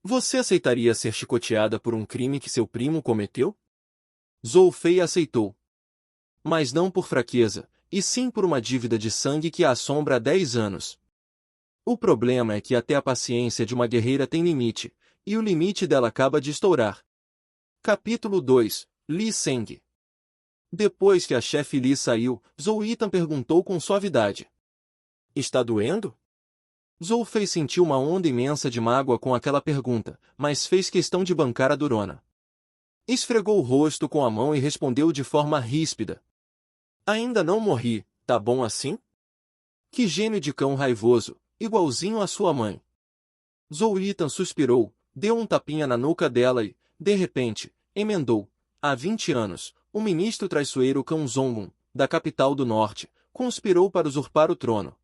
Você aceitaria ser chicoteada por um crime que seu primo cometeu? Zhou Fei aceitou. Mas não por fraqueza, e sim por uma dívida de sangue que a assombra há 10 anos. O problema é que até a paciência de uma guerreira tem limite, e o limite dela acaba de estourar. Capítulo 2 Li Seng. Depois que a chefe Li saiu, Zhou Yitan perguntou com suavidade. Está doendo? Zhou Fei sentiu uma onda imensa de mágoa com aquela pergunta, mas fez questão de bancar a durona. Esfregou o rosto com a mão e respondeu de forma ríspida. Ainda não morri, tá bom assim? Que gênio de cão raivoso, igualzinho à sua mãe. Zhou Yitan suspirou, deu um tapinha na nuca dela e, de repente, emendou. Há 20 anos, o ministro traiçoeiro Cão Zongun, da capital do norte, conspirou para usurpar o trono.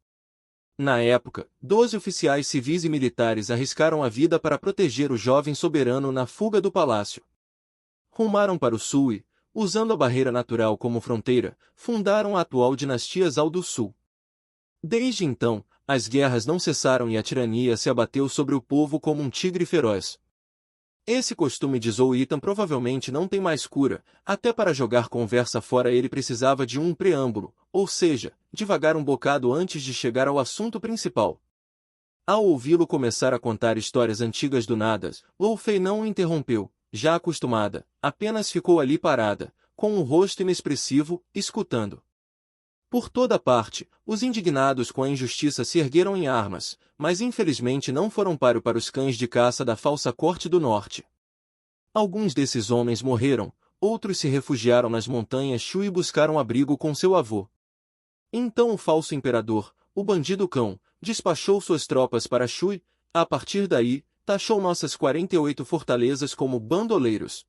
Na época, 12 oficiais civis e militares arriscaram a vida para proteger o jovem soberano na fuga do palácio. Rumaram para o sul e, usando a barreira natural como fronteira, fundaram a atual dinastia Zhao do Sul. Desde então, as guerras não cessaram e a tirania se abateu sobre o povo como um tigre feroz. Esse costume de Zhou Yitan provavelmente não tem mais cura, até para jogar conversa fora ele precisava de um preâmbulo, ou seja, devagar um bocado antes de chegar ao assunto principal. Ao ouvi-lo começar a contar histórias antigas do nada, Zhou Fei não o interrompeu, já acostumada, apenas ficou ali parada, com o rosto inexpressivo, escutando. Por toda parte, os indignados com a injustiça se ergueram em armas, mas infelizmente não foram páreo para os cães de caça da falsa corte do norte. Alguns desses homens morreram, outros se refugiaram nas montanhas Shu e buscaram abrigo com seu avô. Então o falso imperador, o bandido cão, despachou suas tropas para Shu e, a partir daí, taxou nossas 48 fortalezas como bandoleiros.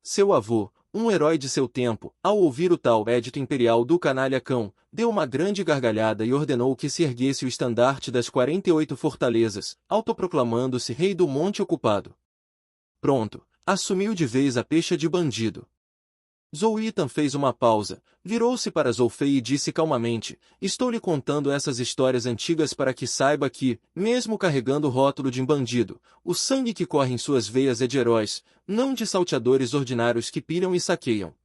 Seu avô, um herói de seu tempo, ao ouvir o tal édito imperial do canalha cão, deu uma grande gargalhada e ordenou que se erguesse o estandarte das 48 fortalezas, autoproclamando-se rei do monte ocupado. Pronto, assumiu de vez a pecha de bandido. Zhou Yitan fez uma pausa, virou-se para Zhou Fei e disse calmamente, estou lhe contando essas histórias antigas para que saiba que, mesmo carregando o rótulo de bandido, o sangue que corre em suas veias é de heróis, não de salteadores ordinários que pilham e saqueiam.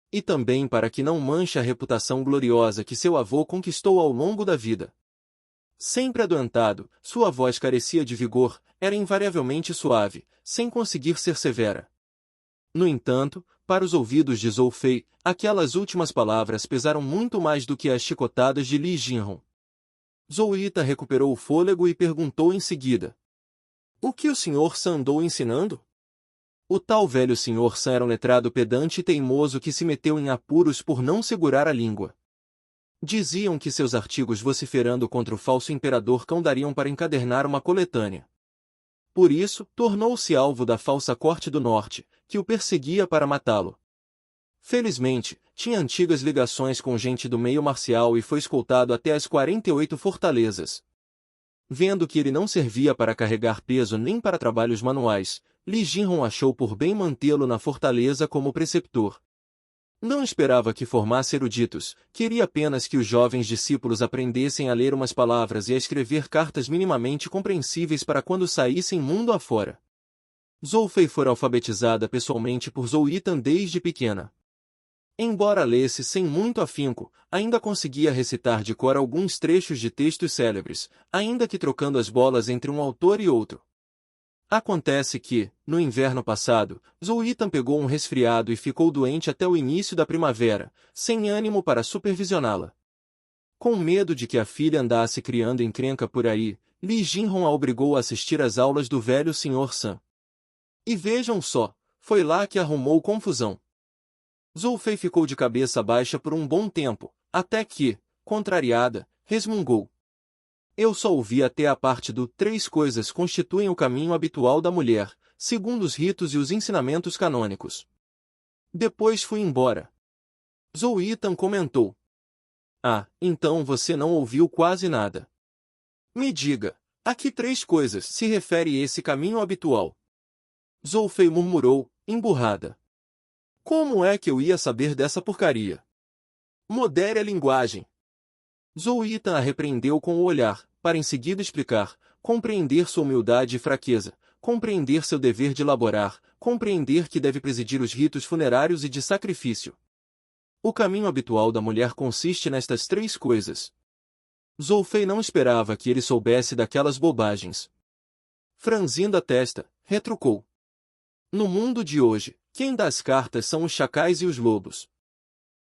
E também para que não manche a reputação gloriosa que seu avô conquistou ao longo da vida. Sempre adoentado, sua voz carecia de vigor, era invariavelmente suave, sem conseguir ser severa. No entanto, para os ouvidos de Zhou Fei, aquelas últimas palavras pesaram muito mais do que as chicotadas de Li Jinhong. Zhou Yitan recuperou o fôlego e perguntou em seguida. O que o Sr. San andou ensinando? O tal velho Sr. San era um letrado pedante e teimoso que se meteu em apuros por não segurar a língua. Diziam que seus artigos vociferando contra o falso imperador cão dariam para encadernar uma coletânea. Por isso, tornou-se alvo da falsa corte do norte, que o perseguia para matá-lo. Felizmente, tinha antigas ligações com gente do meio marcial e foi escoltado até as 48 fortalezas. Vendo que ele não servia para carregar peso nem para trabalhos manuais, Li Jinhong achou por bem mantê-lo na fortaleza como preceptor. Não esperava que formasse eruditos, queria apenas que os jovens discípulos aprendessem a ler umas palavras e a escrever cartas minimamente compreensíveis para quando saíssem mundo afora. Zhou Fei fora alfabetizada pessoalmente por Zhou Yitan desde pequena. Embora lesse sem muito afinco, ainda conseguia recitar de cor alguns trechos de textos célebres, ainda que trocando as bolas entre um autor e outro. Acontece que, no inverno passado, Zhou Yitan pegou um resfriado e ficou doente até o início da primavera, sem ânimo para supervisioná-la. Com medo de que a filha andasse criando encrenca por aí, Li Jinhong a obrigou a assistir às aulas do velho Sr. San. E vejam só, foi lá que arrumou confusão. Zhou Fei ficou de cabeça baixa por um bom tempo, até que, contrariada, resmungou. Eu só ouvi até a parte do três coisas constituem o caminho habitual da mulher, segundo os ritos e os ensinamentos canônicos. Depois fui embora. Zhou Yitan comentou. Ah, então você não ouviu quase nada. Me diga, a que três coisas se refere esse caminho habitual? Zhou Fei murmurou, emburrada. Como é que eu ia saber dessa porcaria? Modere a linguagem. Zhou Yitan a repreendeu com o olhar, para em seguida explicar, compreender sua humildade e fraqueza, compreender seu dever de laborar, compreender que deve presidir os ritos funerários e de sacrifício. O caminho habitual da mulher consiste nestas três coisas. Zhou Fei não esperava que ele soubesse daquelas bobagens. Franzindo a testa, retrucou. No mundo de hoje, quem dá as cartas são os chacais e os lobos.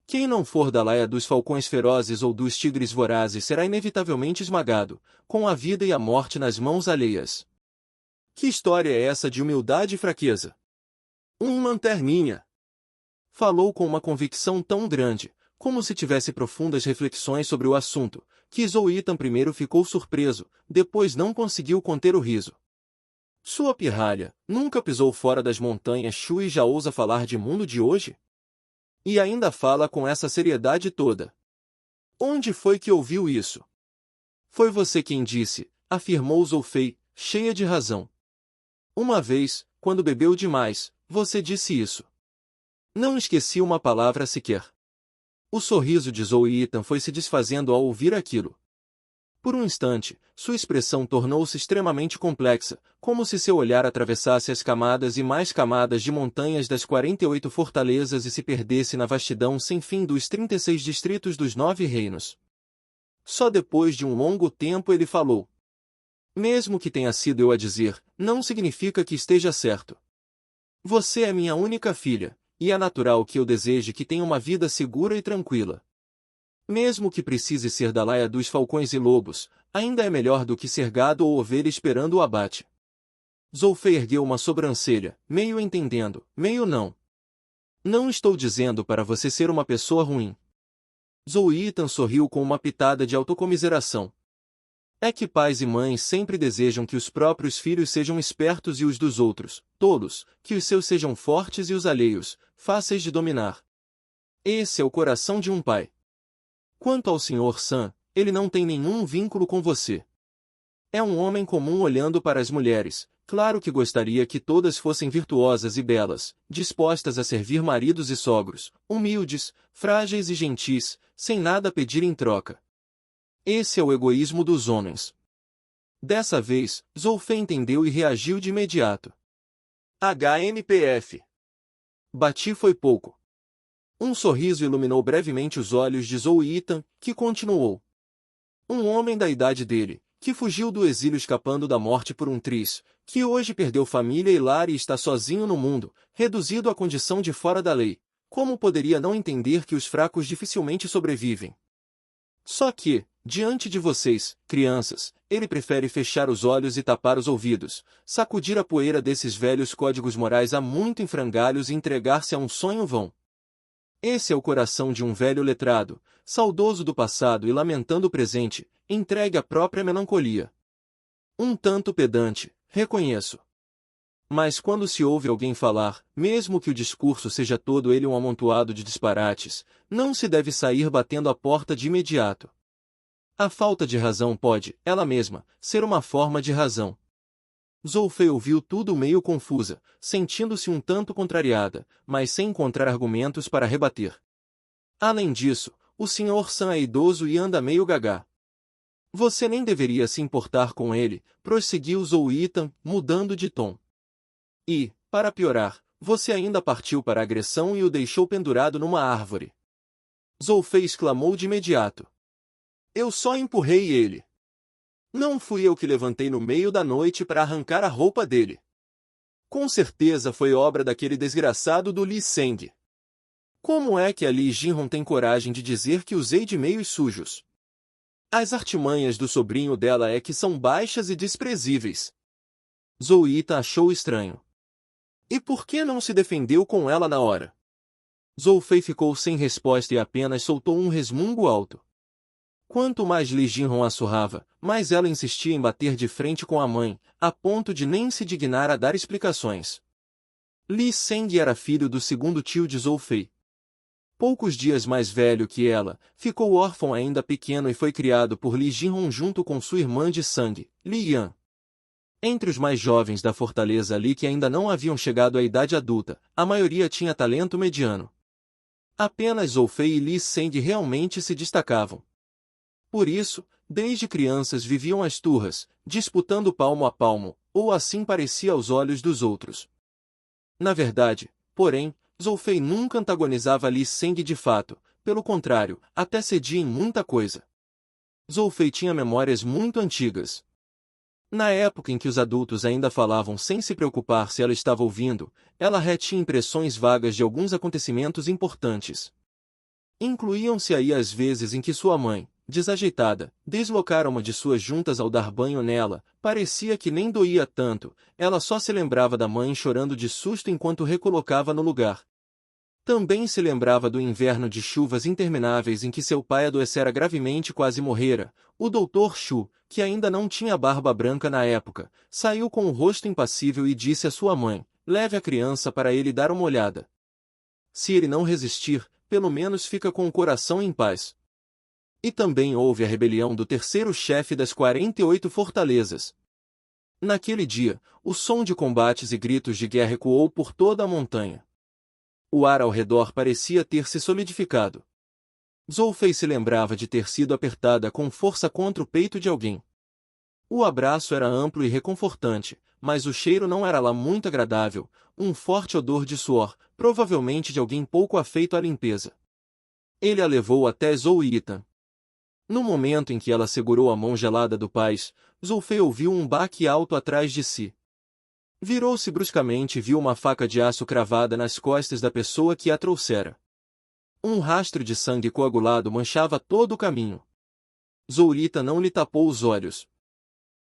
Quem não for da laia dos falcões ferozes ou dos tigres vorazes será inevitavelmente esmagado, com a vida e a morte nas mãos alheias. Que história é essa de humildade e fraqueza? Lanterninha! Falou com uma convicção tão grande, como se tivesse profundas reflexões sobre o assunto, que Zhou Yitan primeiro ficou surpreso, depois não conseguiu conter o riso. Sua pirralha, nunca pisou fora das montanhas Shu e já ousa falar de mundo de hoje? E ainda fala com essa seriedade toda. Onde foi que ouviu isso? Foi você quem disse, afirmou Zhou Fei, cheia de razão. Uma vez, quando bebeu demais, você disse isso. Não esqueci uma palavra sequer. O sorriso de Zhou Yitan foi se desfazendo ao ouvir aquilo. Por um instante, sua expressão tornou-se extremamente complexa, como se seu olhar atravessasse as camadas e mais camadas de montanhas das 48 fortalezas e se perdesse na vastidão sem fim dos 36 distritos dos 9 reinos. Só depois de um longo tempo ele falou. Mesmo que tenha sido eu a dizer, não significa que esteja certo. Você é minha única filha, e é natural que eu deseje que tenha uma vida segura e tranquila. Mesmo que precise ser da laia dos falcões e lobos, ainda é melhor do que ser gado ou ovelha esperando o abate. Zhou Fei ergueu uma sobrancelha, meio entendendo, meio não. Não estou dizendo para você ser uma pessoa ruim. Zhou Yitan sorriu com uma pitada de autocomiseração. É que pais e mães sempre desejam que os próprios filhos sejam espertos e os dos outros, tolos, que os seus sejam fortes e os alheios, fáceis de dominar. Esse é o coração de um pai. Quanto ao Sr. San, ele não tem nenhum vínculo com você. É um homem comum olhando para as mulheres, claro que gostaria que todas fossem virtuosas e belas, dispostas a servir maridos e sogros, humildes, frágeis e gentis, sem nada pedir em troca. Esse é o egoísmo dos homens. Dessa vez, Zhou Fei entendeu e reagiu de imediato. HMPF. Bati foi pouco. Um sorriso iluminou brevemente os olhos de Zhou Yitan, que continuou. Um homem da idade dele, que fugiu do exílio escapando da morte por um triz, que hoje perdeu família e lar e está sozinho no mundo, reduzido à condição de fora da lei. Como poderia não entender que os fracos dificilmente sobrevivem? Só que, diante de vocês, crianças, ele prefere fechar os olhos e tapar os ouvidos, sacudir a poeira desses velhos códigos morais há muito em frangalhos e entregar-se a um sonho vão. Esse é o coração de um velho letrado, saudoso do passado e lamentando o presente, entregue à própria melancolia. Um tanto pedante, reconheço. Mas quando se ouve alguém falar, mesmo que o discurso seja todo ele um amontoado de disparates, não se deve sair batendo a porta de imediato. A falta de razão pode, ela mesma, ser uma forma de razão. Zhou Fei ouviu tudo meio confusa, sentindo-se um tanto contrariada, mas sem encontrar argumentos para rebater. Além disso, o Sr. San é idoso e anda meio gagá. Você nem deveria se importar com ele, prosseguiu Zhou Yitan, mudando de tom. E, para piorar, você ainda partiu para a agressão e o deixou pendurado numa árvore. Zhou Fei exclamou de imediato. Eu só empurrei ele. Não fui eu que levantei no meio da noite para arrancar a roupa dele. Com certeza foi obra daquele desgraçado do Li Seng. Como é que a Li Jinhong tem coragem de dizer que usei de meios sujos? As artimanhas do sobrinho dela é que são baixas e desprezíveis. Zhou Yitan achou estranho. E por que não se defendeu com ela na hora? Zhou Fei ficou sem resposta e apenas soltou um resmungo alto. Quanto mais Li Jinhong a surrava, mais ela insistia em bater de frente com a mãe, a ponto de nem se dignar a dar explicações. Li Seng era filho do segundo tio de Zhou Fei. Poucos dias mais velho que ela, ficou órfão ainda pequeno e foi criado por Li Jinhong junto com sua irmã de sangue, Li Yan. Entre os mais jovens da fortaleza ali que ainda não haviam chegado à idade adulta, a maioria tinha talento mediano. Apenas Zhou Fei e Li Seng realmente se destacavam. Por isso, desde crianças viviam as turras, disputando palmo a palmo, ou assim parecia aos olhos dos outros. Na verdade, porém, Zhou Fei nunca antagonizava Li Seng de fato, pelo contrário, até cedia em muita coisa. Zhou Fei tinha memórias muito antigas. Na época em que os adultos ainda falavam sem se preocupar se ela estava ouvindo, ela retinha impressões vagas de alguns acontecimentos importantes. Incluíam-se aí as vezes em que sua mãe, desajeitada, deslocara uma de suas juntas ao dar banho nela, parecia que nem doía tanto, ela só se lembrava da mãe chorando de susto enquanto recolocava no lugar. Também se lembrava do inverno de chuvas intermináveis em que seu pai adoecera gravemente e quase morrera. O doutor Shu, que ainda não tinha barba branca na época, saiu com o rosto impassível e disse à sua mãe: leve a criança para ele dar uma olhada. Se ele não resistir, pelo menos fica com o coração em paz. E também houve a rebelião do terceiro chefe das 48 fortalezas. Naquele dia, o som de combates e gritos de guerra ecoou por toda a montanha. O ar ao redor parecia ter se solidificado. Zhou Fei se lembrava de ter sido apertada com força contra o peito de alguém. O abraço era amplo e reconfortante, mas o cheiro não era lá muito agradável, um forte odor de suor, provavelmente de alguém pouco afeito à limpeza. Ele a levou até Zhou Yitan. No momento em que ela segurou a mão gelada do pai, Zhou Fei ouviu um baque alto atrás de si. Virou-se bruscamente e viu uma faca de aço cravada nas costas da pessoa que a trouxera. Um rastro de sangue coagulado manchava todo o caminho. Zhou Yitan não lhe tapou os olhos.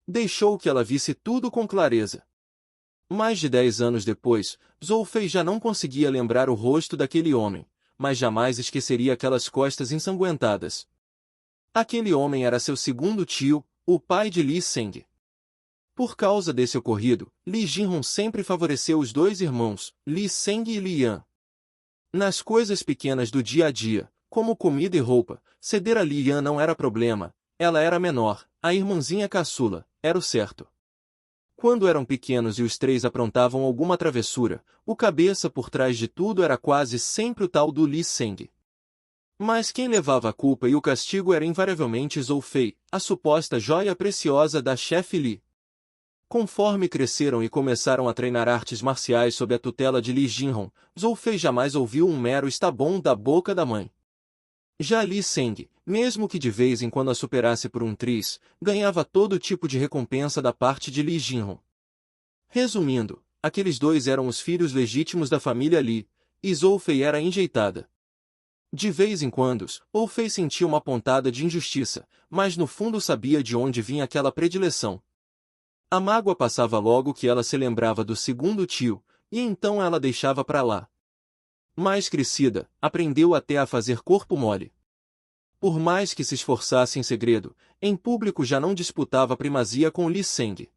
Deixou que ela visse tudo com clareza. Mais de 10 anos depois, Zhou Fei já não conseguia lembrar o rosto daquele homem, mas jamais esqueceria aquelas costas ensanguentadas. Aquele homem era seu segundo tio, o pai de Li Seng. Por causa desse ocorrido, Li Jinhong sempre favoreceu os dois irmãos, Li Seng e Li Yan. Nas coisas pequenas do dia a dia, como comida e roupa, ceder a Li Yan não era problema, ela era menor, a irmãzinha caçula, era o certo. Quando eram pequenos e os três aprontavam alguma travessura, o cabeça por trás de tudo era quase sempre o tal do Li Seng. Mas quem levava a culpa e o castigo era invariavelmente Zhou Fei, a suposta joia preciosa da chefe Li. Conforme cresceram e começaram a treinar artes marciais sob a tutela de Li Jinhong, Zhou Fei jamais ouviu um mero "está bom" da boca da mãe. Já Li Seng, mesmo que de vez em quando a superasse por um triz, ganhava todo tipo de recompensa da parte de Li Jinhong. Resumindo, aqueles dois eram os filhos legítimos da família Li, e Zhou Fei era enjeitada. De vez em quando, Zhou Fei sentia uma pontada de injustiça, mas no fundo sabia de onde vinha aquela predileção. A mágoa passava logo que ela se lembrava do segundo tio, e então ela deixava para lá. Mais crescida, aprendeu até a fazer corpo mole. Por mais que se esforçasse em segredo, em público já não disputava primazia com Li Seng.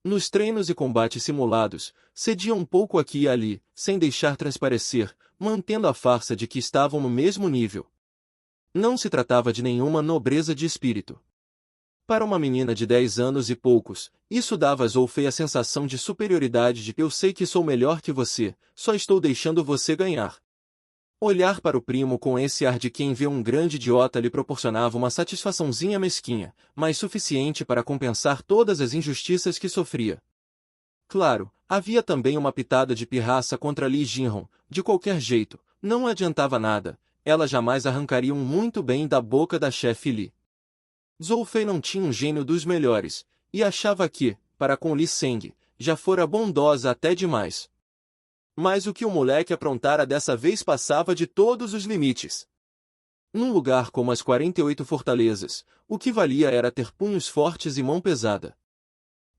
Nos treinos e combates simulados, cedia um pouco aqui e ali, sem deixar transparecer, mantendo a farsa de que estavam no mesmo nível. Não se tratava de nenhuma nobreza de espírito. Para uma menina de 10 anos e poucos, isso dava a Zhou Fei a sensação de superioridade de "eu sei que sou melhor que você, só estou deixando você ganhar". Olhar para o primo com esse ar de quem vê um grande idiota lhe proporcionava uma satisfaçãozinha mesquinha, mas suficiente para compensar todas as injustiças que sofria. Claro, havia também uma pitada de pirraça contra Li Jinhong, de qualquer jeito, não adiantava nada, ela jamais arrancaria um "muito bem" da boca da chefe Li. Zhou Fei não tinha um gênio dos melhores, e achava que, para com Li Seng, já fora bondosa até demais. Mas o que o moleque aprontara dessa vez passava de todos os limites. Num lugar como as 48 fortalezas, o que valia era ter punhos fortes e mão pesada.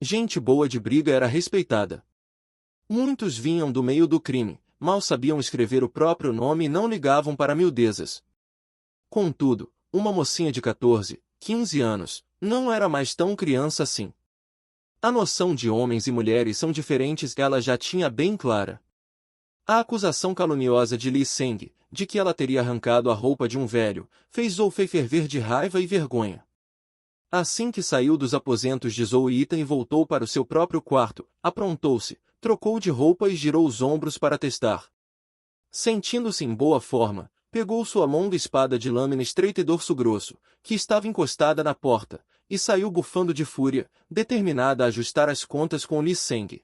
Gente boa de briga era respeitada. Muitos vinham do meio do crime, mal sabiam escrever o próprio nome e não ligavam para miudezas. Contudo, uma mocinha de 14, 15 anos, não era mais tão criança assim. A noção de homens e mulheres são diferentes ela já tinha bem clara. A acusação caluniosa de Li Seng, de que ela teria arrancado a roupa de um velho, fez Zhou Fei ferver de raiva e vergonha. Assim que saiu dos aposentos de Zhou Yitan e voltou para o seu próprio quarto, aprontou-se, trocou de roupa e girou os ombros para testar. Sentindo-se em boa forma, pegou sua longa espada de lâmina estreita e dorso grosso, que estava encostada na porta, e saiu bufando de fúria, determinada a ajustar as contas com Li Seng.